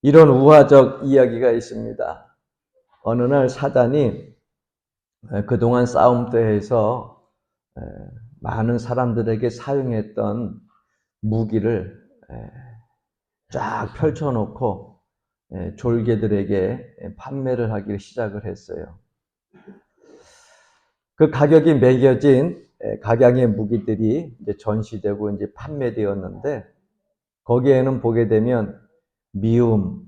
이런 우화적 이야기가 있습니다. 어느 날 사단이 그동안 싸움터에서 많은 사람들에게 사용했던 무기를 쫙 펼쳐놓고 졸개들에게 판매를 하기 시작을 했어요. 그 가격이 매겨진 각양의 무기들이 이제 전시되고 이제 판매되었는데, 거기에는 보게 되면 미움,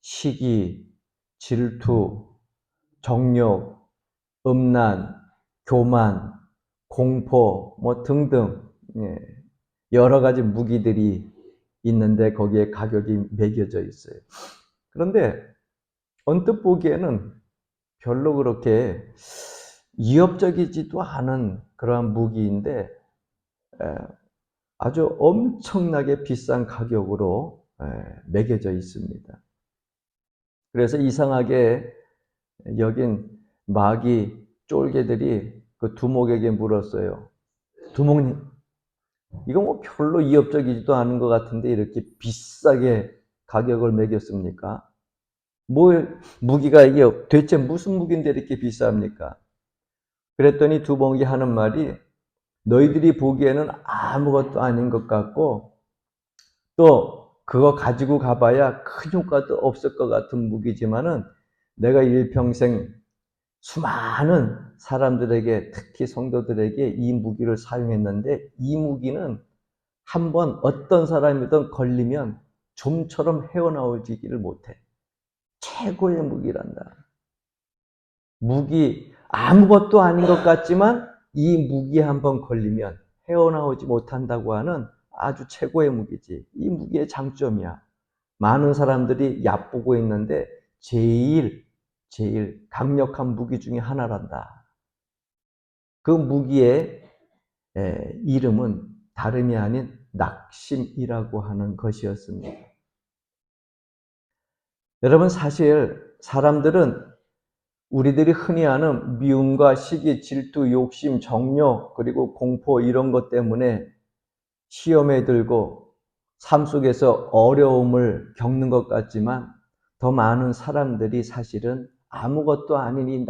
시기, 질투, 정욕, 음란, 교만, 공포 뭐 등등 여러 가지 무기들이 있는데 거기에 가격이 매겨져 있어요. 그런데 언뜻 보기에는 별로 그렇게 위협적이지도 않은 그러한 무기인데 아주 엄청나게 비싼 가격으로 매겨져 있습니다. 그래서 이상하게 여긴 마귀 쫄개들이 그 두목에게 물었어요. 두목님, 이거 뭐 별로 위협적이지도 않은 것 같은데 이렇게 비싸게 가격을 매겼습니까? 뭐 무기가 이게 대체 무슨 무기인데 이렇게 비쌉니까? 그랬더니 두목이 하는 말이, 너희들이 보기에는 아무것도 아닌 것 같고 또 그거 가지고 가봐야 큰 효과도 없을 것 같은 무기지만은 내가 일평생 수많은 사람들에게, 특히 성도들에게 이 무기를 사용했는데 이 무기는 한번 어떤 사람이든 걸리면 좀처럼 헤어나오지를 못해. 최고의 무기란다. 무기 아무것도 아닌 것 같지만 이 무기에 한번 걸리면 헤어나오지 못한다고 하는 아주 최고의 무기지. 이 무기의 장점이야. 많은 사람들이 얕보고 있는데 제일 강력한 무기 중에 하나란다. 그 무기의 이름은 다름이 아닌 낙심이라고 하는 것이었습니다. 여러분, 사실 사람들은 우리들이 흔히 아는 미움과 시기, 질투, 욕심, 정욕, 그리고 공포 이런 것 때문에 시험에 들고 삶 속에서 어려움을 겪는 것 같지만 더 많은 사람들이 사실은 아무것도 아닌 이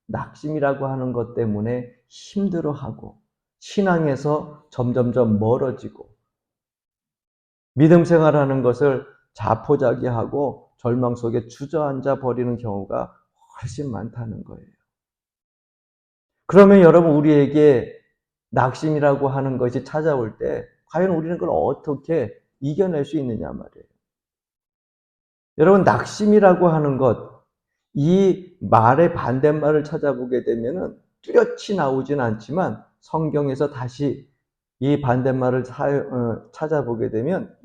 낙심이라고 하는 것 때문에 힘들어하고 신앙에서 점점점 멀어지고 믿음 생활하는 것을 자포자기하고 절망 속에 주저앉아 버리는 경우가 훨씬 많다는 거예요. 그러면 여러분, 우리에게 낙심이라고 하는 것이 찾아올 때 과연 우리는 그걸 어떻게 이겨낼 수 있느냐 말이에요. 여러분, 낙심이라고 하는 것, 이 말의 반대말을 찾아보게 되면은 뚜렷이 나오진 않지만 성경에서 다시 이 반대말을 찾아보게 되면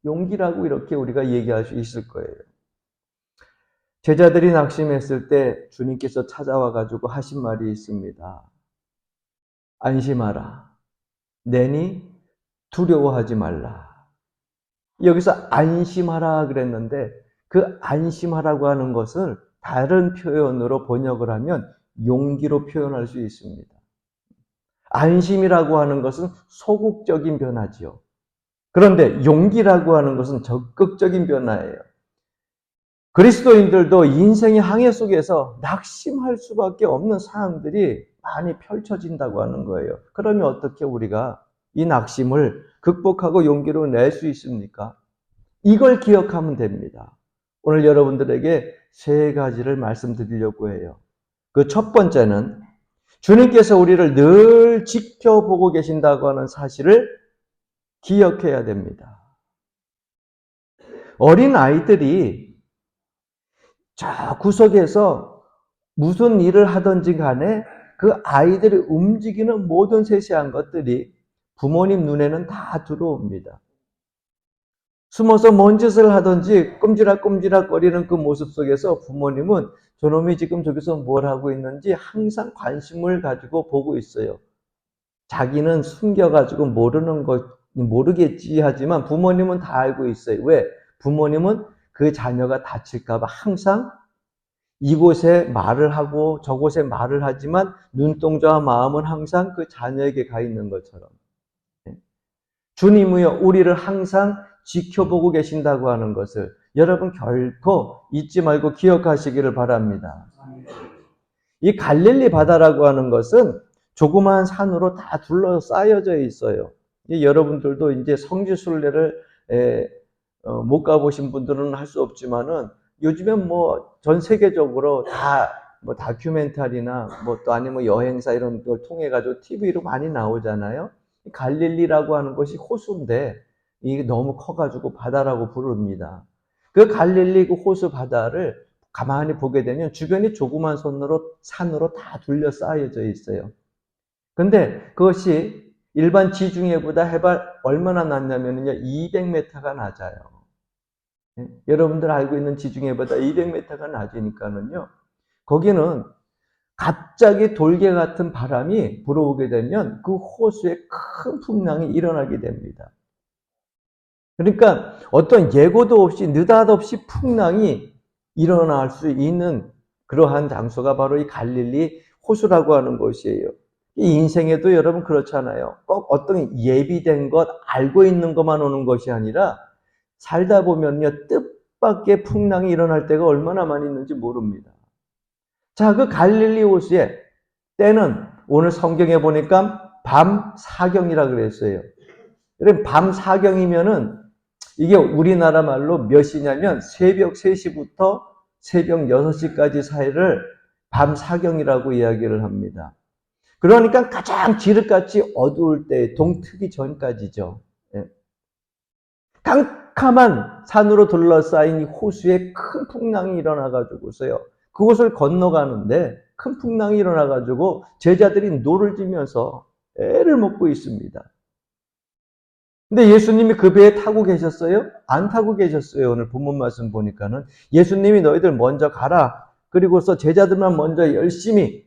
용기라고 이렇게 우리가 얘기할 수 있을 거예요. 제자들이 낙심했을 때 주님께서 찾아와 가지고 하신 말이 있습니다. 안심하라. 내니 두려워하지 말라. 여기서 안심하라 그랬는데 그 안심하라고 하는 것을 다른 표현으로 번역을 하면 용기로 표현할 수 있습니다. 안심이라고 하는 것은 소극적인 변화지요. 그런데 용기라고 하는 것은 적극적인 변화예요. 그리스도인들도 인생의 항해 속에서 낙심할 수밖에 없는 상황들이 많이 펼쳐진다고 하는 거예요. 그러면 어떻게 우리가 이 낙심을 극복하고 용기로 낼 수 있습니까? 이걸 기억하면 됩니다. 오늘 여러분들에게 세 가지를 말씀드리려고 해요. 그 첫 번째는 주님께서 우리를 늘 지켜보고 계신다고 하는 사실을 기억해야 됩니다. 어린 아이들이 저 구석에서 무슨 일을 하든지 간에 그 아이들이 움직이는 모든 세세한 것들이 부모님 눈에는 다 들어옵니다. 숨어서 뭔 짓을 하든지 꼼지락꼼지락 거리는 그 모습 속에서 부모님은 저놈이 지금 저기서 뭘 하고 있는지 항상 관심을 가지고 보고 있어요. 자기는 숨겨가지고 모르겠지 하지만 부모님은 다 알고 있어요. 왜? 부모님은 그 자녀가 다칠까봐 항상 이곳에 말을 하고 저곳에 말을 하지만 눈동자와 마음은 항상 그 자녀에게 가 있는 것처럼. 주님이여 우리를 항상 지켜보고 계신다고 하는 것을 여러분 결코 잊지 말고 기억하시기를 바랍니다. 이 갈릴리 바다라고 하는 것은 조그마한 산으로 다 둘러싸여져 있어요. 여러분들도 이제 성지순례를 못 가보신 분들은 할 수 없지만은 요즘엔 뭐 전 세계적으로 다 뭐 다큐멘터리나 뭐 또 아니면 여행사 이런 걸 통해 가지고 TV로 많이 나오잖아요. 갈릴리라고 하는 것이 호수인데 이게 너무 커가지고 바다라고 부릅니다. 그 갈릴리 그 호수 바다를 가만히 보게 되면 주변이 조그만 산으로 다 둘러싸여져 있어요. 근데 그것이 일반 지중해보다 해발 얼마나 낮냐면요 200m가 낮아요. 여러분들 알고 있는 지중해보다 200m가 낮으니까는요. 거기는 갑자기 돌개 같은 바람이 불어오게 되면 그 호수에 큰 풍랑이 일어나게 됩니다. 그러니까 어떤 예고도 없이 느닷없이 풍랑이 일어날 수 있는 그러한 장소가 바로 이 갈릴리 호수라고 하는 것이에요. 이 인생에도 여러분 그렇잖아요. 꼭 어떤 예비된 것, 알고 있는 것만 오는 것이 아니라 살다 보면요, 뜻밖의 풍랑이 일어날 때가 얼마나 많이 있는지 모릅니다. 자, 그 갈릴리 호수에 때는 오늘 성경에 보니까 밤 사경이라 그랬어요. 그럼 밤 사경이면은 이게 우리나라 말로 몇 시냐면 새벽 3시부터 새벽 6시까지 사이를 밤 사경이라고 이야기를 합니다. 그러니까 가장 지륵같이 어두울 때 동트기 전까지죠. 깜깜한 산으로 둘러싸인 이 호수에 큰 풍랑이 일어나가지고서요. 그곳을 건너가는데 큰 풍랑이 일어나가지고 제자들이 노를 지면서 애를 먹고 있습니다. 근데 예수님이 그 배에 타고 계셨어요? 안 타고 계셨어요. 오늘 본문 말씀 보니까는 예수님이 너희들 먼저 가라. 그리고서 제자들만 먼저 열심히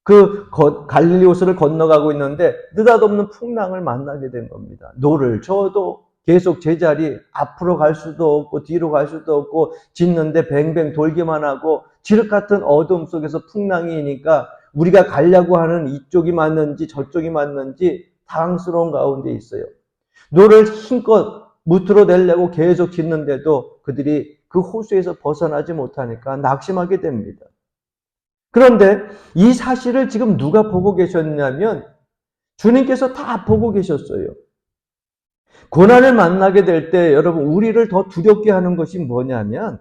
그 갈릴리 호수를 건너가고 있는데 느닷없는 풍랑을 만나게 된 겁니다. 노를 저어도 계속 제자리 앞으로 갈 수도 없고 뒤로 갈 수도 없고 짖는데 뱅뱅 돌기만 하고 지륵 같은 어둠 속에서 풍랑이니까 우리가 가려고 하는 이쪽이 맞는지 저쪽이 맞는지 당황스러운 가운데 있어요. 노를 힘껏 무트로 내려고 계속 짖는데도 그들이 그 호수에서 벗어나지 못하니까 낙심하게 됩니다. 그런데 이 사실을 지금 누가 보고 계셨냐면 주님께서 다 보고 계셨어요. 고난을 만나게 될 때 여러분 우리를 더 두렵게 하는 것이 뭐냐면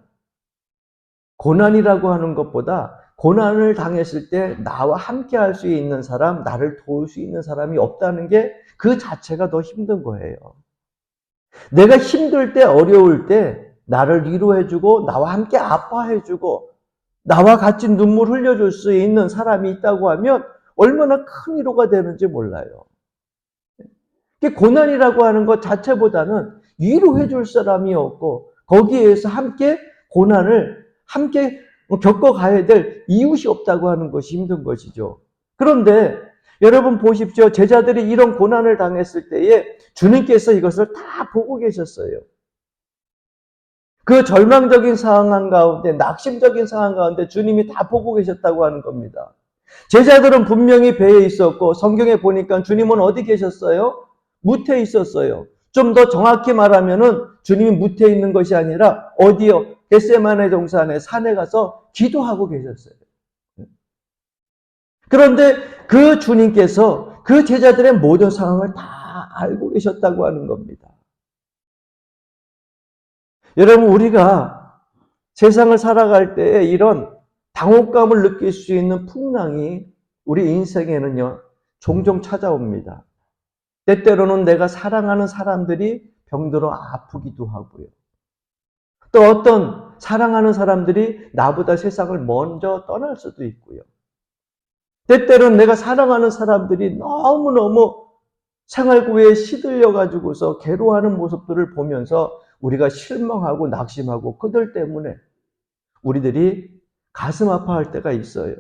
고난이라고 하는 것보다 고난을 당했을 때 나와 함께 할 수 있는 사람, 나를 도울 수 있는 사람이 없다는 게 그 자체가 더 힘든 거예요. 내가 힘들 때, 어려울 때 나를 위로해주고 나와 함께 아파해주고 나와 같이 눈물 흘려줄 수 있는 사람이 있다고 하면 얼마나 큰 위로가 되는지 몰라요. 고난이라고 하는 것 자체보다는 위로해줄 사람이 없고 거기에서 함께 고난을 함께 겪어가야 될 이웃이 없다고 하는 것이 힘든 것이죠. 그런데 여러분 보십시오. 제자들이 이런 고난을 당했을 때에 주님께서 이것을 다 보고 계셨어요. 그 절망적인 상황 가운데, 낙심적인 상황 가운데 주님이 다 보고 계셨다고 하는 겁니다. 제자들은 분명히 배에 있었고 성경에 보니까 주님은 어디 계셨어요? 무태에 있었어요. 좀 더 정확히 말하면은 주님이 무태에 있는 것이 아니라 어디요? 겟세마네 동산에 산에 가서 기도하고 계셨어요. 그런데 그 주님께서 그 제자들의 모든 상황을 다 알고 계셨다고 하는 겁니다. 여러분 우리가 세상을 살아갈 때 이런 당혹감을 느낄 수 있는 풍랑이 우리 인생에는요 종종 찾아옵니다. 때때로는 내가 사랑하는 사람들이 병들어 아프기도 하고요. 또 어떤 사랑하는 사람들이 나보다 세상을 먼저 떠날 수도 있고요. 때때로는 내가 사랑하는 사람들이 너무너무 생활고에 시들려가지고서 괴로워하는 모습들을 보면서 우리가 실망하고 낙심하고 그들 때문에 우리들이 가슴 아파할 때가 있어요.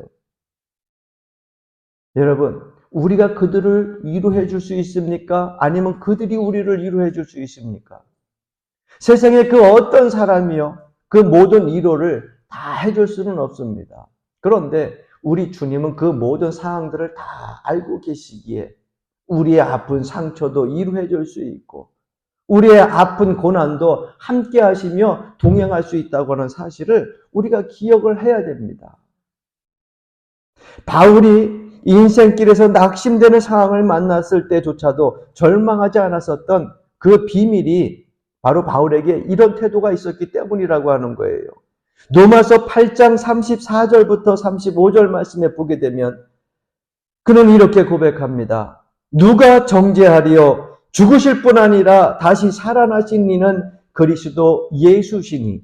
여러분, 우리가 그들을 위로해 줄 수 있습니까? 아니면 그들이 우리를 위로해 줄 수 있습니까? 세상에 그 어떤 사람이요, 그 모든 위로를 다 해줄 수는 없습니다. 그런데 우리 주님은 그 모든 상황들을 다 알고 계시기에 우리의 아픈 상처도 이루해 줄 수 있고 우리의 아픈 고난도 함께 하시며 동행할 수 있다고 하는 사실을 우리가 기억을 해야 됩니다. 바울이 인생길에서 낙심되는 상황을 만났을 때조차도 절망하지 않았었던 그 비밀이 바로 바울에게 이런 태도가 있었기 때문이라고 하는 거예요. 로마서 8장 34절부터 35절 말씀에 보게 되면 그는 이렇게 고백합니다. 누가 정죄하리요? 죽으실 뿐 아니라 다시 살아나신 이는 그리스도 예수시니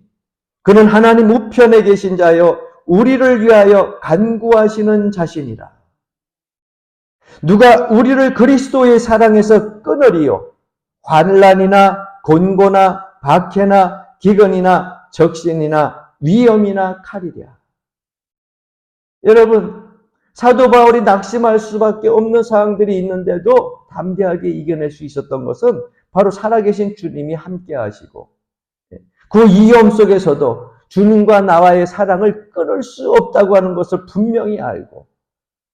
그는 하나님 우편에 계신 자여 우리를 위하여 간구하시는 자신이라. 누가 우리를 그리스도의 사랑에서 끊으리요? 환난이나 곤고나 박해나 기근이나 적신이나 위험이나 칼이랴. 여러분, 사도 바울이 낙심할 수밖에 없는 상황들이 있는데도 담대하게 이겨낼 수 있었던 것은 바로 살아계신 주님이 함께 하시고 그 위험 속에서도 주님과 나와의 사랑을 끊을 수 없다고 하는 것을 분명히 알고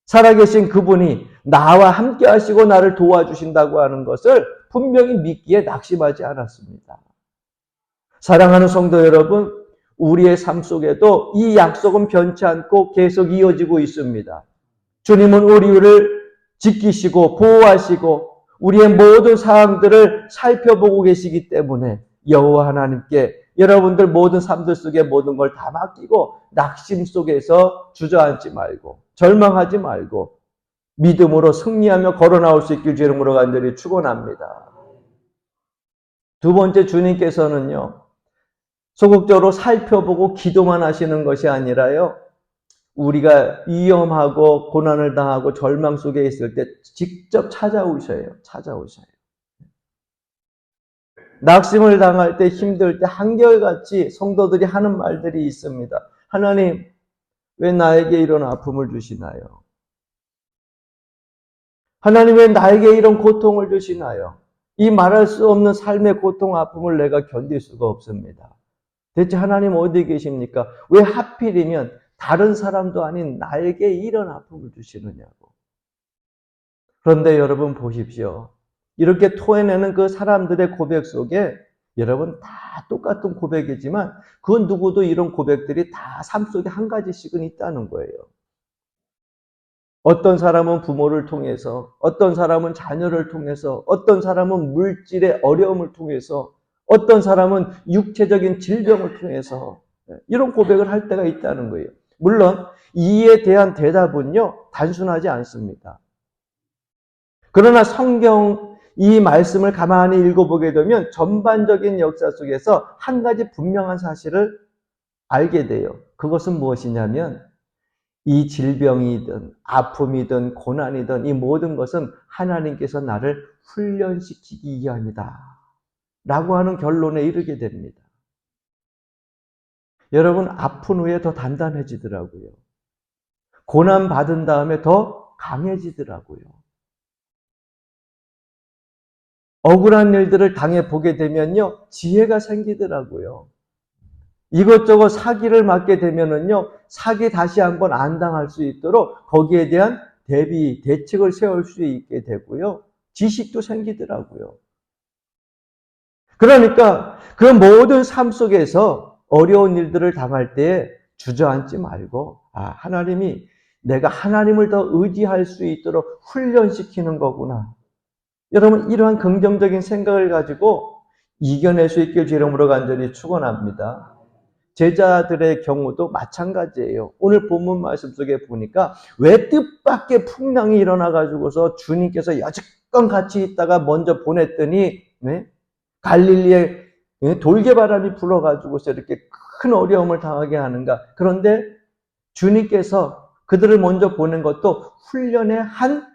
살아계신 그분이 나와 함께 하시고 나를 도와주신다고 하는 것을 분명히 믿기에 낙심하지 않았습니다. 사랑하는 성도 여러분, 우리의 삶 속에도 이 약속은 변치 않고 계속 이어지고 있습니다. 주님은 우리를 지키시고 보호하시고 우리의 모든 상황들을 살펴보고 계시기 때문에 여호와 하나님께 여러분들 모든 삶들 속에 모든 걸 다 맡기고 낙심 속에서 주저앉지 말고 절망하지 말고 믿음으로 승리하며 걸어 나올 수 있길 주 이름으로 간절히 축원합니다. 두 번째, 주님께서는요 소극적으로 살펴보고 기도만 하시는 것이 아니라요 우리가 위험하고 고난을 당하고 절망 속에 있을 때 직접 찾아오셔요. 낙심을 당할 때 힘들 때 한결같이 성도들이 하는 말들이 있습니다. 하나님, 왜 나에게 이런 아픔을 주시나요? 하나님, 왜 나에게 이런 고통을 주시나요? 이 말할 수 없는 삶의 고통, 아픔을 내가 견딜 수가 없습니다. 대체 하나님 어디 계십니까? 왜 하필이면 다른 사람도 아닌 나에게 이런 아픔을 주시느냐고. 그런데 여러분 보십시오. 이렇게 토해내는 그 사람들의 고백 속에 여러분 다 똑같은 고백이지만 그 누구도 이런 고백들이 다 삶 속에 한 가지씩은 있다는 거예요. 어떤 사람은 부모를 통해서, 어떤 사람은 자녀를 통해서, 어떤 사람은 물질의 어려움을 통해서, 어떤 사람은 육체적인 질병을 통해서 이런 고백을 할 때가 있다는 거예요. 물론 이에 대한 대답은요 단순하지 않습니다. 그러나 성경 이 말씀을 가만히 읽어보게 되면 전반적인 역사 속에서 한 가지 분명한 사실을 알게 돼요. 그것은 무엇이냐면 이 질병이든 아픔이든 고난이든 이 모든 것은 하나님께서 나를 훈련시키기 위함이다 라고 하는 결론에 이르게 됩니다. 여러분 아픈 후에 더 단단해지더라고요. 고난 받은 다음에 더 강해지더라고요. 억울한 일들을 당해보게 되면요 지혜가 생기더라고요. 이것저것 사기를 맞게 되면은요 사기 다시 한번 안 당할 수 있도록 거기에 대한 대비, 대책을 세울 수 있게 되고요. 지식도 생기더라고요. 그러니까 그 모든 삶 속에서 어려운 일들을 당할 때 주저앉지 말고 하나님이 내가 하나님을 더 의지할 수 있도록 훈련시키는 거구나. 여러분 이러한 긍정적인 생각을 가지고 이겨낼 수 있길 주 이름으로 간절히 축원합니다. 제자들의 경우도 마찬가지예요. 오늘 본문 말씀 속에 보니까 왜 뜻밖의 풍랑이 일어나가지고서 주님께서 여지껏 같이 있다가 먼저 보냈더니 갈릴리에 돌개바람이 불어가지고서 이렇게 큰 어려움을 당하게 하는가. 그런데 주님께서 그들을 먼저 보낸 것도 훈련의 한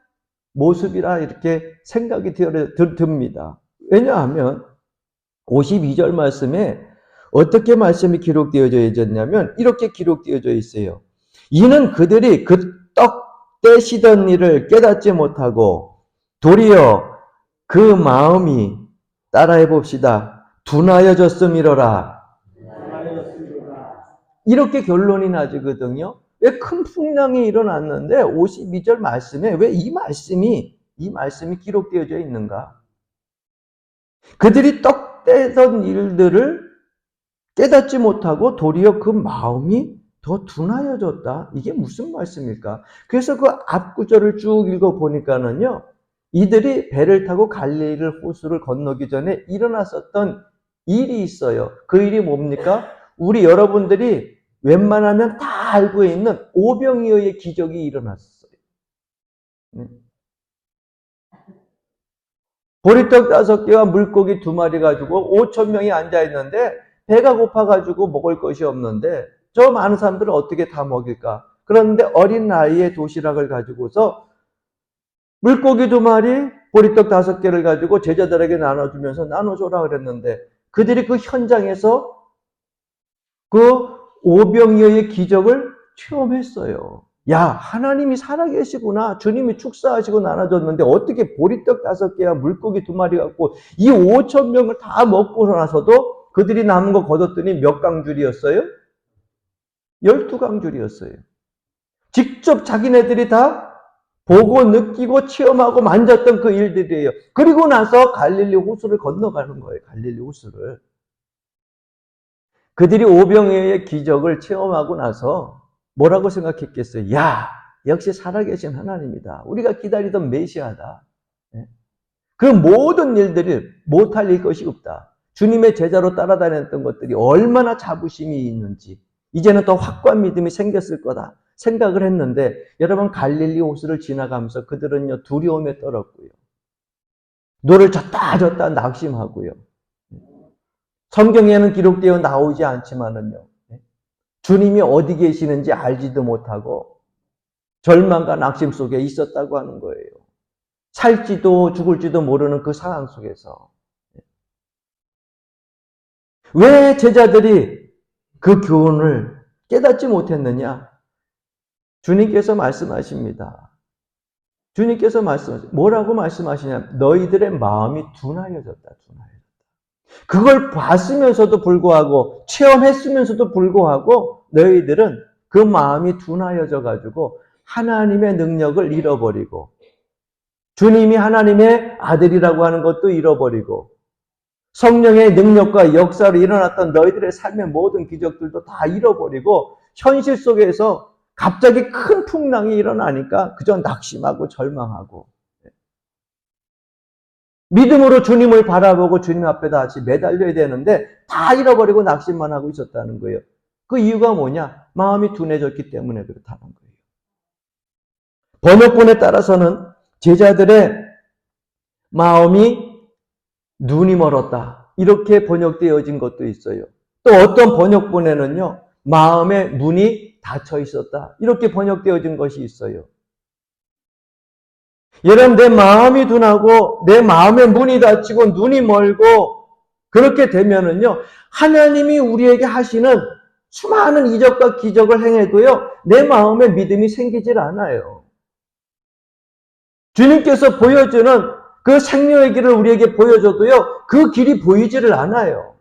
모습이라 이렇게 생각이 듭니다. 왜냐하면 52절 말씀에 어떻게 말씀이 기록되어져 있냐면 이렇게 기록되어져 있어요. 이는 그들이 그 떡 떼시던 일을 깨닫지 못하고 도리어 그 마음이 따라해 봅시다. 둔하여졌음이로라. 이렇게 결론이 나지거든요. 왜 큰 풍랑이 일어났는데 52절 말씀에 왜 이 말씀이 이 말씀이 기록되어져 있는가? 그들이 떡대던 일들을 깨닫지 못하고 도리어 그 마음이 더 둔하여졌다. 이게 무슨 말씀일까? 그래서 그 앞구절을 쭉 읽어보니까는요, 이들이 배를 타고 갈릴리 호수를 건너기 전에 일어났었던 일이 있어요. 그 일이 뭡니까? 우리 여러분들이 웬만하면 다 알고 있는 오병이어의 기적이 일어났어요. 보리떡 5개와 물고기 2마리 가지고 5,000명이 앉아있는데 배가 고파가지고 먹을 것이 없는데 저 많은 사람들을 어떻게 다 먹일까? 그런데 어린 나이에 도시락을 가지고서 물고기 2마리, 보리떡 5개를 가지고 제자들에게 나눠주면서 나눠줘라 그랬는데 그들이 그 현장에서 그 오병이어의 기적을 체험했어요. 야, 하나님이 살아계시구나. 주님이 축사하시고 나눠줬는데 어떻게 보리떡 5개와 물고기 2마리 갖고 이 5,000명을 다 먹고 나서도 그들이 남은 거 거뒀더니 몇 강줄이었어요? 12강줄이었어요. 직접 자기네들이 다 보고 느끼고 체험하고 만졌던 그 일들이에요. 그리고 나서 갈릴리 호수를 건너가는 거예요. 갈릴리 호수를. 그들이 오병이어의 기적을 체험하고 나서 뭐라고 생각했겠어요? 야, 역시 살아계신 하나님이다. 우리가 기다리던 메시아다. 그 모든 일들이 못할 것이 없다. 주님의 제자로 따라다녔던 것들이 얼마나 자부심이 있는지 이제는 더 확고한 믿음이 생겼을 거다 생각을 했는데 여러분 갈릴리 호수를 지나가면서 그들은요 두려움에 떨었고요. 노를 젓다 낙심하고요. 성경에는 기록되어 나오지 않지만은요. 주님이 어디 계시는지 알지도 못하고 절망과 낙심 속에 있었다고 하는 거예요. 살지도 죽을지도 모르는 그 상황 속에서. 왜 제자들이 그 교훈을 깨닫지 못했느냐? 주님께서 말씀하십니다. 주님께서 뭐라고 말씀하시냐? 너희들의 마음이 둔하여졌다. 그걸 봤으면서도 불구하고 체험했으면서도 불구하고 너희들은 그 마음이 둔하여져 가지고 하나님의 능력을 잃어버리고 주님이 하나님의 아들이라고 하는 것도 잃어버리고 성령의 능력과 역사로 일어났던 너희들의 삶의 모든 기적들도 다 잃어버리고 현실 속에서 갑자기 큰 풍랑이 일어나니까 그저 낙심하고 절망하고 믿음으로 주님을 바라보고 주님 앞에 다시 매달려야 되는데 다 잃어버리고 낙심만 하고 있었다는 거예요. 그 이유가 뭐냐? 마음이 둔해졌기 때문에 그렇다는 거예요. 번역본에 따라서는 제자들의 마음이 눈이 멀었다. 이렇게 번역되어진 것도 있어요. 또 어떤 번역본에는요. 마음의 문이 닫혀 있었다. 이렇게 번역되어진 것이 있어요. 여러분 내 마음이 둔하고 내 마음의 문이 닫히고 눈이 멀고 그렇게 되면은요. 하나님이 우리에게 하시는 수많은 이적과 기적을 행해도요. 내 마음에 믿음이 생기질 않아요. 주님께서 보여주는 그 생명의 길을 우리에게 보여줘도요. 그 길이 보이지를 않아요.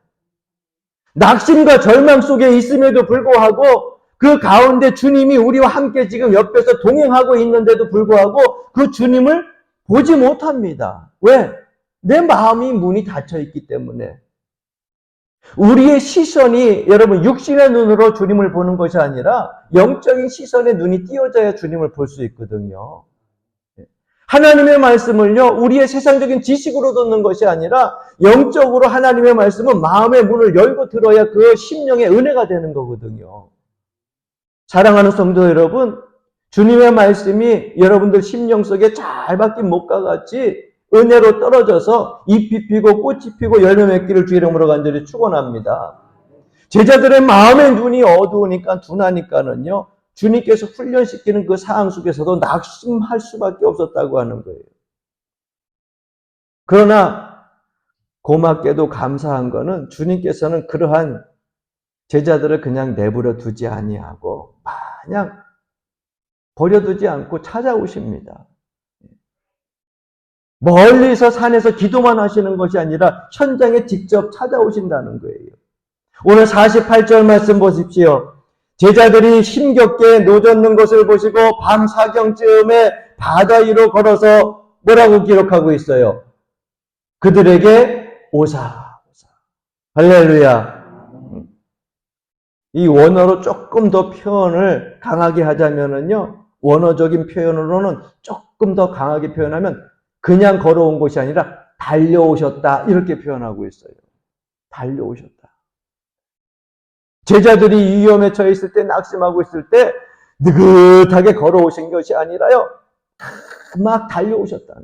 낙심과 절망 속에 있음에도 불구하고 그 가운데 주님이 우리와 함께 지금 옆에서 동행하고 있는데도 불구하고 그 주님을 보지 못합니다. 왜? 내 마음이 문이 닫혀 있기 때문에. 우리의 시선이 여러분 육신의 눈으로 주님을 보는 것이 아니라 영적인 시선의 눈이 띄어져야 주님을 볼 수 있거든요. 하나님의 말씀을요, 우리의 세상적인 지식으로 듣는 것이 아니라 영적으로 하나님의 말씀은 마음의 문을 열고 들어야 그 심령의 은혜가 되는 거거든요. 사랑하는 성도 여러분, 주님의 말씀이 여러분들 심령 속에 잘 박힌 목과 같이 은혜로 떨어져서 잎이 피고 꽃이 피고 열매 맺기를 주 이름으로 간절히 축원합니다. 제자들의 마음의 눈이 어두우니까 둔하니까는요. 주님께서 훈련시키는 그 상황 속에서도 낙심할 수밖에 없었다고 하는 거예요. 그러나 고맙게도 감사한 거는 주님께서는 그러한 제자들을 그냥 내버려 두지 아니하고 마냥 버려두지 않고 찾아오십니다. 멀리서 산에서 기도만 하시는 것이 아니라 현장에 직접 찾아오신다는 거예요. 오늘 48절 말씀 보십시오. 제자들이 힘겹게 노젓는 것을 보시고 밤 사경쯤에 바다 위로 걸어서 뭐라고 기록하고 있어요? 그들에게 오사. 할렐루야. 이 원어로 조금 더 표현을 강하게 하자면은요, 원어적인 표현으로는 조금 더 강하게 표현하면 그냥 걸어온 것이 아니라 달려오셨다 이렇게 표현하고 있어요. 달려오셨다. 제자들이 위험에 처해 있을 때, 낙심하고 있을 때 느긋하게 걸어오신 것이 아니라요, 막 달려오셨다.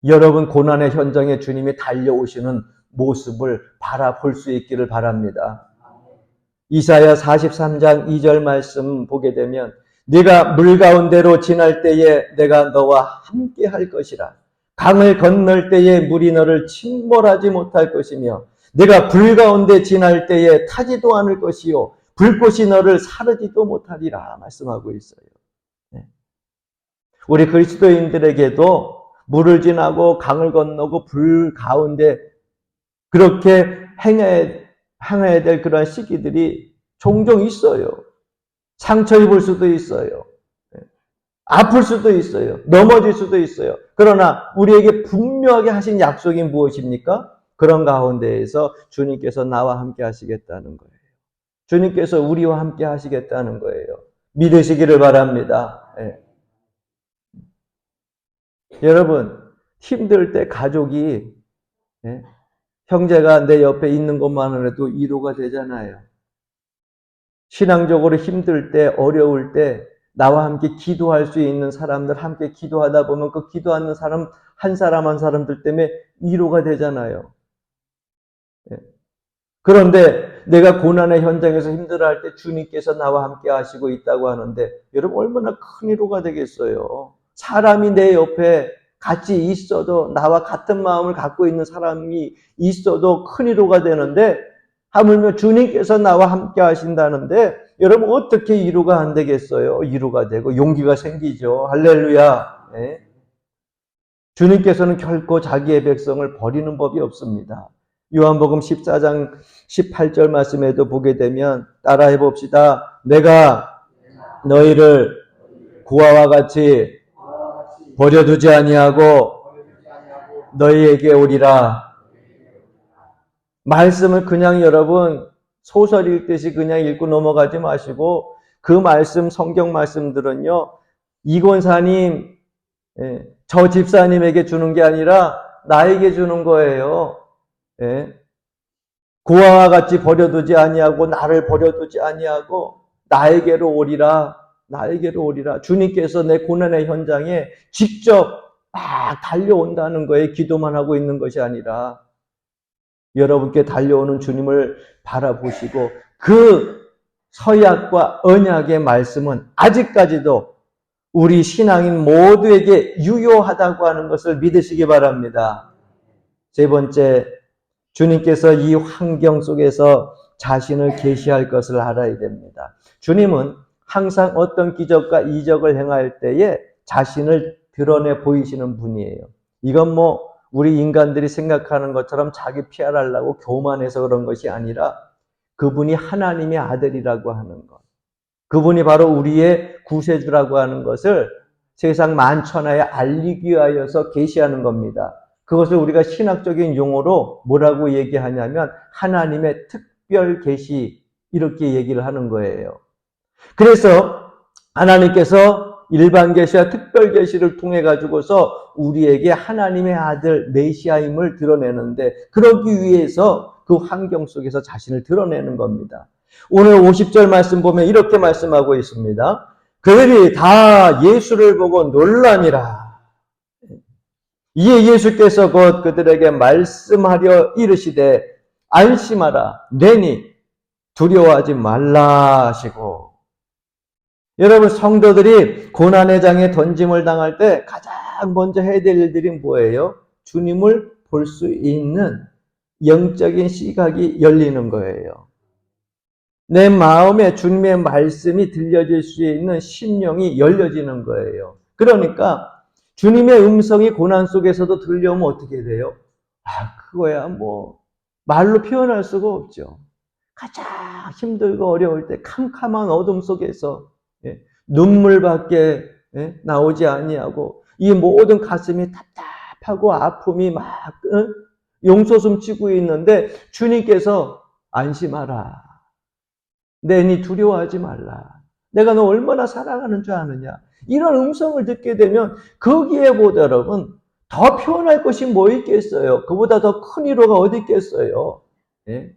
여러분, 고난의 현장에 주님이 달려오시는 모습을 바라볼 수 있기를 바랍니다. 이사야 43장 2절 말씀 보게 되면 네가 물 가운데로 지날 때에 내가 너와 함께 할 것이라. 강을 건널 때에 물이 너를 침몰하지 못할 것이며 네가 불 가운데 지날 때에 타지도 않을 것이요 불꽃이 너를 사르지도 못하리라 말씀하고 있어요. 우리 그리스도인들에게도 물을 지나고 강을 건너고 불 가운데 그렇게 행해야 될 그런 시기들이 종종 있어요. 상처 입을 수도 있어요. 아플 수도 있어요. 넘어질 수도 있어요. 그러나 우리에게 분명하게 하신 약속이 무엇입니까? 그런 가운데에서 주님께서 나와 함께 하시겠다는 거예요. 주님께서 우리와 함께 하시겠다는 거예요. 믿으시기를 바랍니다. 네. 여러분, 힘들 때 가족이, 네? 형제가 내 옆에 있는 것만으로도 위로가 되잖아요. 신앙적으로 힘들 때, 어려울 때 나와 함께 기도할 수 있는 사람들 함께 기도하다 보면 그 기도하는 사람 한 사람 한 사람들 때문에 위로가 되잖아요. 그런데 내가 고난의 현장에서 힘들어할 때 주님께서 나와 함께 하시고 있다고 하는데 여러분 얼마나 큰 위로가 되겠어요. 사람이 내 옆에 같이 있어도 나와 같은 마음을 갖고 있는 사람이 있어도 큰 위로가 되는데 하물며 주님께서 나와 함께 하신다는데 여러분 어떻게 위로가 안 되겠어요? 위로가 되고 용기가 생기죠. 할렐루야. 네. 주님께서는 결코 자기의 백성을 버리는 법이 없습니다. 요한복음 14장 18절 말씀에도 보게 되면 따라해 봅시다. 내가 너희를 고아와 같이 버려두지 아니하고 너희에게 오리라. 말씀을 그냥 여러분 소설 읽듯이 그냥 읽고 넘어가지 마시고 그 말씀 성경 말씀들은요 이권사님 저 집사님에게 주는 게 아니라 나에게 주는 거예요. 고아와 같이 버려두지 아니하고 나를 버려두지 아니하고 나에게로 오리라. 나에게로 오리라. 주님께서 내 고난의 현장에 직접 막 달려온다는 거에 기도만 하고 있는 것이 아니라 여러분께 달려오는 주님을 바라보시고 그 서약과 언약의 말씀은 아직까지도 우리 신앙인 모두에게 유효하다고 하는 것을 믿으시기 바랍니다. 세 번째, 주님께서 이 환경 속에서 자신을 계시할 것을 알아야 됩니다. 주님은 항상 어떤 기적과 이적을 행할 때에 자신을 드러내 보이시는 분이에요. 이건 뭐 우리 인간들이 생각하는 것처럼 자기 피하려고 교만해서 그런 것이 아니라 그분이 하나님의 아들이라고 하는 것. 그분이 바로 우리의 구세주라고 하는 것을 세상 만천하에 알리기 위하여서 계시하는 겁니다. 그것을 우리가 신학적인 용어로 뭐라고 얘기하냐면 하나님의 특별 계시 이렇게 얘기를 하는 거예요. 그래서 하나님께서 일반 계시와 특별 계시를 통해 가지고서 우리에게 하나님의 아들 메시아임을 드러내는데 그러기 위해서 그 환경 속에서 자신을 드러내는 겁니다. 오늘 50절 말씀 보면 이렇게 말씀하고 있습니다. 그들이 다 예수를 보고 놀라니라. 이에 예수께서 곧 그들에게 말씀하려 이르시되 안심하라 내니 두려워하지 말라 하시고 여러분 성도들이 고난의 장에 던짐을 당할 때 가장 먼저 해야 될 일들이 뭐예요? 주님을 볼 수 있는 영적인 시각이 열리는 거예요. 내 마음에 주님의 말씀이 들려질 수 있는 심령이 열려지는 거예요. 그러니까 주님의 음성이 고난 속에서도 들려오면 어떻게 돼요? 그거야 뭐 말로 표현할 수가 없죠. 가장 힘들고 어려울 때 캄캄한 어둠 속에서 눈물밖에 나오지 아니하고 이 모든 가슴이 답답하고 아픔이 막 용솟음 치고 있는데 주님께서 안심하라. 내니 두려워하지 말라. 내가 너 얼마나 사랑하는 줄 아느냐. 이런 음성을 듣게 되면 거기에 보다 여러분 더 표현할 것이 뭐 있겠어요. 그보다 더 큰 위로가 어디 있겠어요. 예?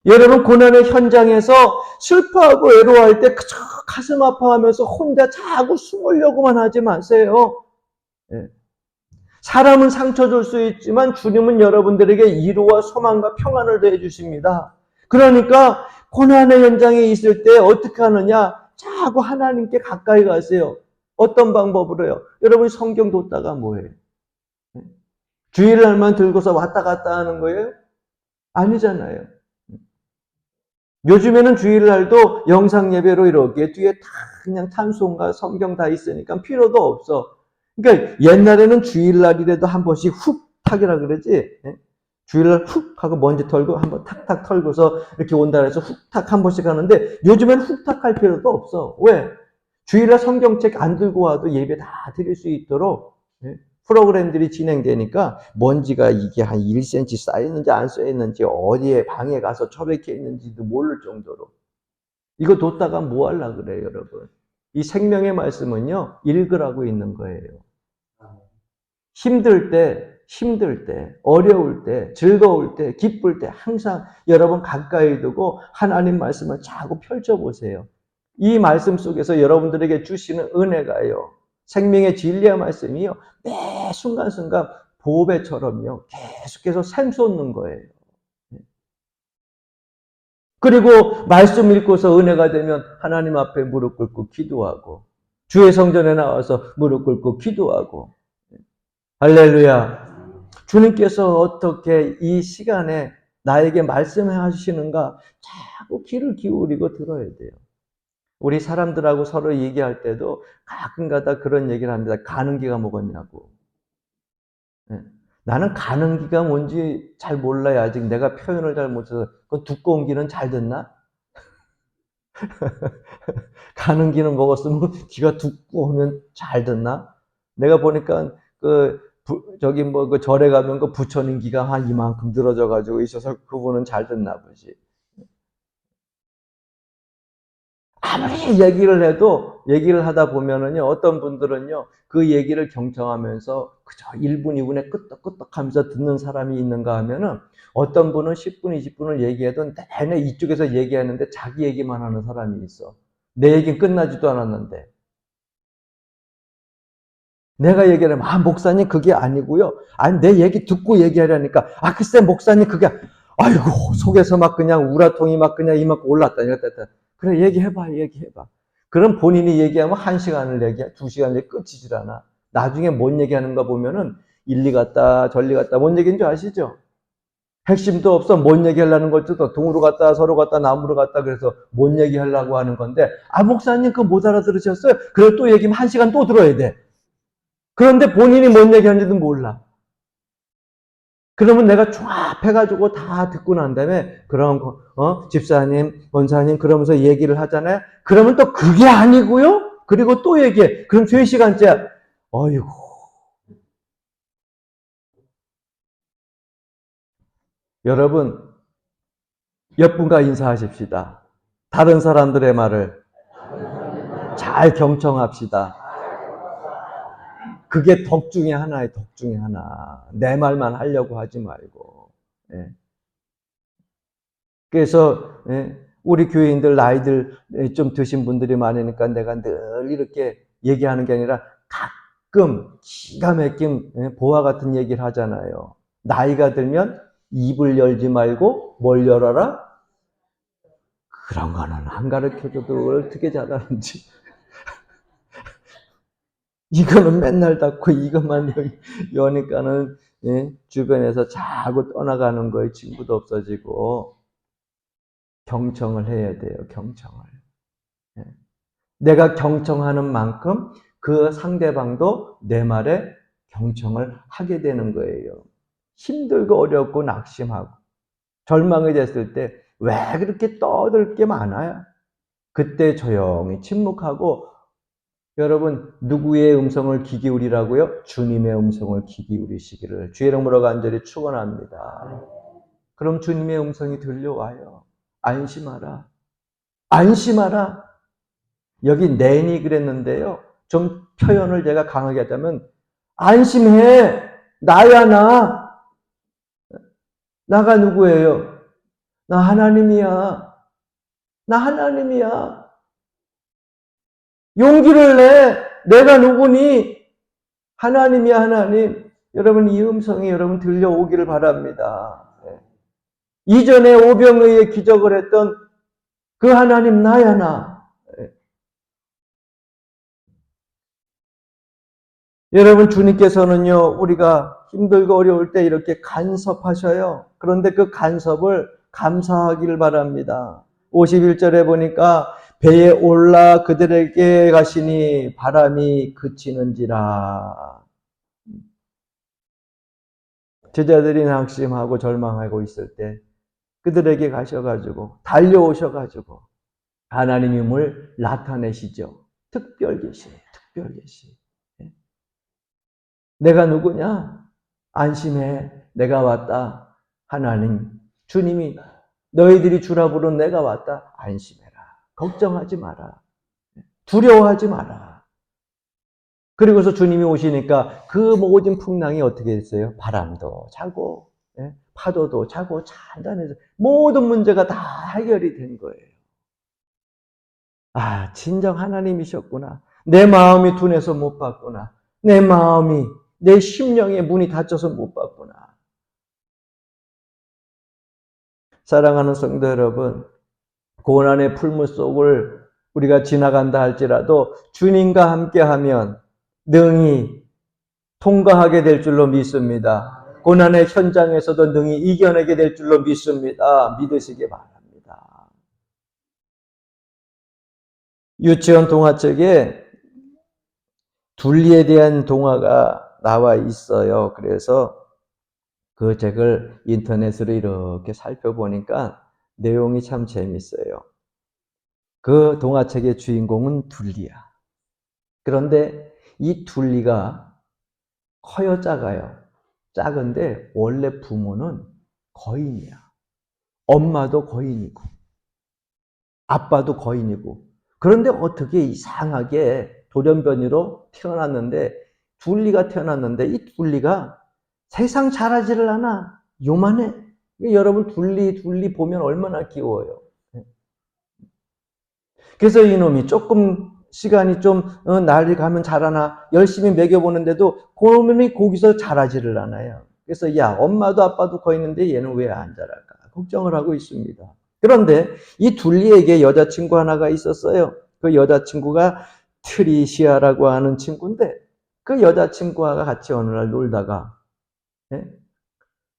여러분 고난의 현장에서 슬퍼하고 외로워할 때 그저 가슴 아파하면서 혼자 자꾸 숨으려고만 하지 마세요. 예. 사람은 상처 줄 수 있지만 주님은 여러분들에게 위로와 소망과 평안을 더해 주십니다. 그러니까 고난의 현장에 있을 때 어떻게 하느냐? 자꾸 하나님께 가까이 가세요. 어떤 방법으로요? 여러분 성경 뒀다가 뭐예요? 주일날만 들고서 왔다 갔다 하는 거예요? 아니잖아요. 요즘에는 주일날도 영상 예배로 이렇게 뒤에 다 그냥 찬송과 성경 다 있으니까 필요도 없어. 그러니까 옛날에는 주일날이라도 한 번씩 훅 탁이라 그러지. 주일날 훅 하고 먼지 털고 한번 탁탁 털고서 이렇게 온다 해서 훅탁 한 번씩 하는데 요즘에는 훅탁 할 필요도 없어. 왜? 주일날 성경책 안 들고 와도 예배 다 드릴 수 있도록 프로그램들이 진행되니까 먼지가 이게 한 1cm 쌓였는지 안 쌓였는지 어디에 방에 가서 처박혀 있는지도 모를 정도로 이거 뒀다가 뭐 하려고 그래요 여러분. 이 생명의 말씀은요 읽으라고 있는 거예요. 힘들 때, 어려울 때, 즐거울 때, 기쁠 때 항상 여러분 가까이 두고 하나님 말씀을 자꾸 펼쳐보세요. 이 말씀 속에서 여러분들에게 주시는 은혜가요. 생명의 진리의 말씀이요. 매 순간순간 보배처럼요. 계속해서 샘솟는 거예요. 그리고 말씀 읽고서 은혜가 되면 하나님 앞에 무릎 꿇고 기도하고 주의 성전에 나와서 무릎 꿇고 기도하고 할렐루야. 주님께서 어떻게 이 시간에 나에게 말씀하시는가 자꾸 귀를 기울이고 들어야 돼요. 우리 사람들하고 서로 얘기할 때도 가끔가다 그런 얘기를 합니다. 가는기가 먹었냐고. 나는 가는기가 뭔지 잘 몰라요. 아직 내가 표현을 잘 못해서. 그 두꺼운 기는 잘 듣나? 가는기는 먹었으면 귀가 두꺼우면 잘 듣나? 내가 보니까 저기 그 절에 가면 그 부처님 귀가 한 이만큼 늘어져 가지고 있어서 그분은 잘 듣나 보지. 아무리 얘기를 하다 보면은요, 어떤 분들은요, 그 얘기를 경청하면서 그저 1분, 2분에 끄떡끄떡 하면서 듣는 사람이 있는가 하면은 어떤 분은 10분, 20분을 얘기해도 내내 이쪽에서 얘기하는데 자기 얘기만 하는 사람이 있어. 내 얘기는 끝나지도 않았는데. 내가 얘기를 하면, 목사님, 그게 아니고요. 아니, 내 얘기 듣고 얘기하려니까, 글쎄, 목사님, 그게, 아이고, 속에서 막 그냥 우라통이 막 그냥 이만큼 올랐다, 이랬다. 그래, 얘기해봐. 그럼 본인이 얘기하면 1시간을 얘기해, 2시간을 얘기 끝이질 않아. 나중에 뭔 얘기하는가 보면은, 일리 갔다, 전리 갔다, 뭔 얘기인 줄 아시죠? 핵심도 없어, 뭔 얘기하려는 것도 동으로 갔다, 서로 갔다, 남으로 갔다, 그래서 뭔 얘기하려고 하는 건데, 목사님, 그거 못 알아들으셨어요? 그래, 또 얘기하면 1시간 또 들어야 돼. 그런데 본인이 뭔 얘기하는지도 몰라. 그러면 내가 종합해가지고 다 듣고 난 다음에, 그럼, 집사님, 권사님, 그러면서 얘기를 하잖아요? 그러면 또 그게 아니고요? 그리고 또 얘기해. 그럼 3시간째. 어이구. 여러분, 옆분과 인사하십시다. 다른 사람들의 말을 잘 경청합시다. 그게 덕 중에 하나예요, 덕 중에 하나. 내 말만 하려고 하지 말고. 예. 그래서 우리 교인들 나이들 좀 드신 분들이 많으니까 내가 늘 이렇게 얘기하는 게 아니라 가끔 기가 막힌 보화 같은 얘기를 하잖아요. 나이가 들면 입을 열지 말고 뭘 열어라? 그런 거는 안 가르쳐줘도 어떻게 잘하는지. 이거는 맨날 닫고 이것만 여니까는 주변에서 자꾸 떠나가는 거에 친구도 없어지고 경청을 해야 돼요. 경청을. 내가 경청하는 만큼 그 상대방도 내 말에 경청을 하게 되는 거예요. 힘들고 어렵고 낙심하고 절망이 됐을 때 왜 그렇게 떠들 게 많아요? 그때 조용히 침묵하고 여러분 누구의 음성을 귀 기울이라고요? 주님의 음성을 귀 기울이시기를 주의 이름으로 간절히 축원합니다. 그럼 주님의 음성이 들려와요. 안심하라. 안심하라. 여기 낸이 그랬는데요. 좀 표현을 제가 강하게 하자면 안심해. 나야 나. 나가 누구예요? 나 하나님이야. 나 하나님이야. 용기를 내. 내가 누구니? 하나님이야 하나님. 여러분 이 음성이 여러분 들려오기를 바랍니다. 이전에 오병이의 기적을 했던 그 하나님 나야 나. 여러분 주님께서는요 우리가 힘들고 어려울 때 이렇게 간섭하셔요. 그런데 그 간섭을 감사하기를 바랍니다. 51절에 보니까 배에 올라 그들에게 가시니 바람이 그치는지라. 제자들이 낙심하고 절망하고 있을 때 그들에게 가셔가지고 달려오셔가지고 하나님임을 나타내시죠. 특별 계시, 특별 계시. 내가 누구냐? 안심해. 내가 왔다. 하나님, 주님이 너희들이 주라 부른 내가 왔다. 안심해라. 걱정하지 마라. 두려워하지 마라. 그리고서 주님이 오시니까 그 모든 풍랑이 어떻게 됐어요? 바람도 자고, 파도도 자고, 잔잔해서 모든 문제가 다 해결이 된 거예요. 아, 진정 하나님이셨구나. 내 마음이 둔해서 못 봤구나. 내 마음이, 내 심령의 문이 닫혀서 못 봤구나. 사랑하는 성도 여러분, 고난의 풀무 속을 우리가 지나간다 할지라도 주님과 함께하면 능히 통과하게 될 줄로 믿습니다. 고난의 현장에서도 능히 이겨내게 될 줄로 믿습니다. 믿으시기 바랍니다. 유치원 동화책에 둘리에 대한 동화가 나와 있어요. 그래서 그 책을 인터넷으로 이렇게 살펴보니까 내용이 참 재밌어요. 그 동화책의 주인공은 둘리야. 그런데 이 둘리가 커요, 작아요? 작은데 원래 부모는 거인이야. 엄마도 거인이고 아빠도 거인이고 그런데 어떻게 이상하게 돌연변이로 태어났는데 둘리가 태어났는데 이 둘리가 세상 잘하지를 않아. 요만해. 여러분 둘리 보면 얼마나 귀여워요. 그래서 이놈이 조금 시간이 좀 날이 가면 자라나 열심히 먹여보는데도 그놈이 거기서 자라지를 않아요. 그래서 야 엄마도 아빠도 거있는데 얘는 왜 안 자랄까 걱정을 하고 있습니다. 그런데 이 둘리에게 여자친구 하나가 있었어요. 그 여자친구가 트리시아라고 하는 친구인데 그 여자친구와 같이 어느 날 놀다가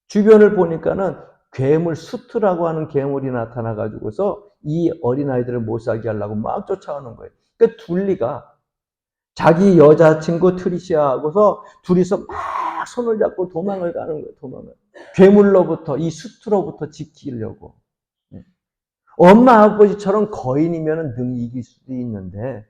주변을 보니까는 괴물 수트라고 하는 괴물이 나타나가지고서 이 어린아이들을 못 살게 하려고 막 쫓아오는 거예요. 그 둘리가 자기 여자친구 트리시아하고서 둘이서 막 손을 잡고 도망을 가는 거예요. 도망을. 괴물로부터 이 수트로부터 지키려고. 엄마 아버지처럼 거인이면 능히 이길 수도 있는데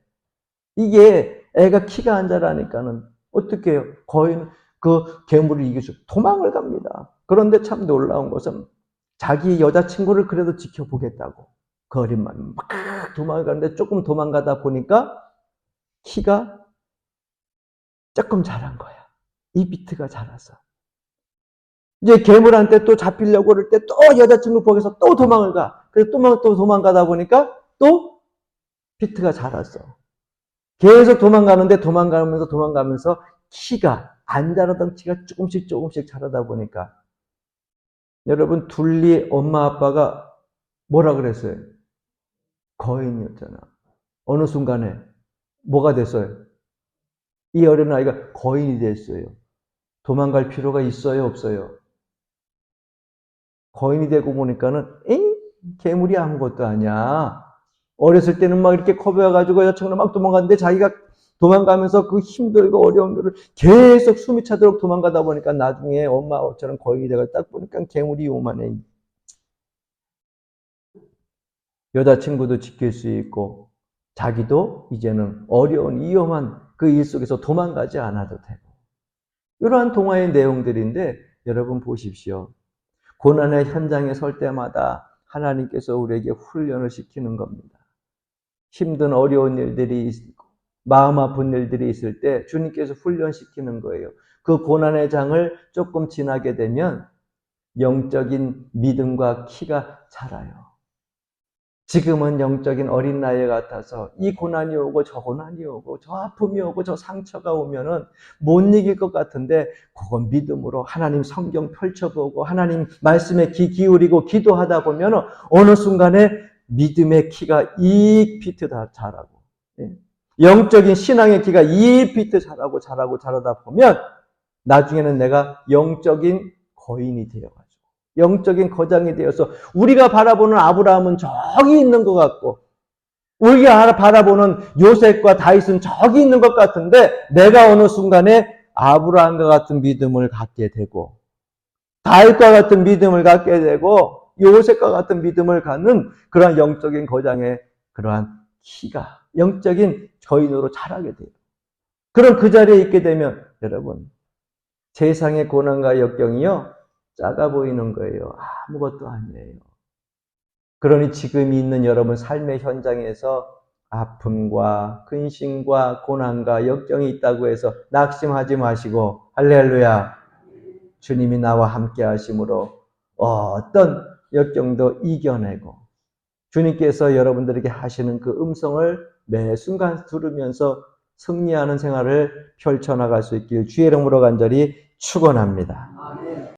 이게 애가 키가 안 자라니까는 어떻게 해요? 거인 그 괴물을 이길 수 도망을 갑니다. 그런데 참 놀라운 것은 자기 여자친구를 그래도 지켜보겠다고 그 어린만 막 도망을 가는데 조금 도망가다 보니까 키가 조금 자란 거야. 2비트가 자라서. 이제 괴물한테 또 잡히려고 그럴 때 또 여자친구 보고서 또 도망을 가. 그래서 또 도망가다 보니까 또 비트가 자랐어. 계속 도망가면서 키가 안 자라던 키가 조금씩 자라다 보니까 여러분 둘리 엄마 아빠가 뭐라 그랬어요? 거인이었잖아. 어느 순간에 뭐가 됐어요? 이 어린아이가 거인이 됐어요. 도망갈 필요가 있어요 없어요? 거인이 되고 보니까는 괴물이 아무것도 아니야. 어렸을 때는 막 이렇게 커버해가지고 여자친구랑 막 도망갔는데 자기가 도망가면서 그 힘들고 어려운 거를 계속 숨이 차도록 도망가다 보니까 나중에 엄마처럼 거인이 돼가 딱 보니까 괴물이 요만해. 여자친구도 지킬 수 있고 자기도 이제는 어려운 위험한 그 일 속에서 도망가지 않아도 되고, 이러한 동화의 내용들인데 여러분 보십시오. 고난의 현장에 설 때마다 하나님께서 우리에게 훈련을 시키는 겁니다. 힘든 어려운 일들이 있고 마음 아픈 일들이 있을 때 주님께서 훈련시키는 거예요. 그 고난의 장을 조금 지나게 되면 영적인 믿음과 키가 자라요. 지금은 영적인 어린 나이 같아서 이 고난이 오고 저 고난이 오고 저 아픔이 오고 저 상처가 오면은 못 이길 것 같은데, 그건 믿음으로 하나님 성경 펼쳐보고 하나님 말씀에 귀 기울이고 기도하다 보면은 어느 순간에 믿음의 키가 2피트 다 자라고, 영적인 신앙의 키가 2피트 자라다 보면 나중에는 내가 영적인 거인이 되어가지고 영적인 거장이 되어서 우리가 바라보는 아브라함은 저기 있는 것 같고 우리가 바라보는 요셉과 다윗은 저기 있는 것 같은데, 내가 어느 순간에 아브라함과 같은 믿음을 갖게 되고 다윗과 같은 믿음을 갖게 되고 요셉과 같은 믿음을 갖는 그러한 영적인 거장의 그러한 키가 영적인 거인으로 자라게 돼요. 그럼 그 자리에 있게 되면 여러분, 세상의 고난과 역경이요 작아 보이는 거예요. 아무것도 아니에요. 그러니 지금 있는 여러분 삶의 현장에서 아픔과 근심과 고난과 역경이 있다고 해서 낙심하지 마시고, 할렐루야, 주님이 나와 함께 하심으로 어떤 역경도 이겨내고 주님께서 여러분들에게 하시는 그 음성을 매 순간 들으면서 승리하는 생활을 펼쳐나갈 수 있길 주의 이름으로 간절히 축원합니다.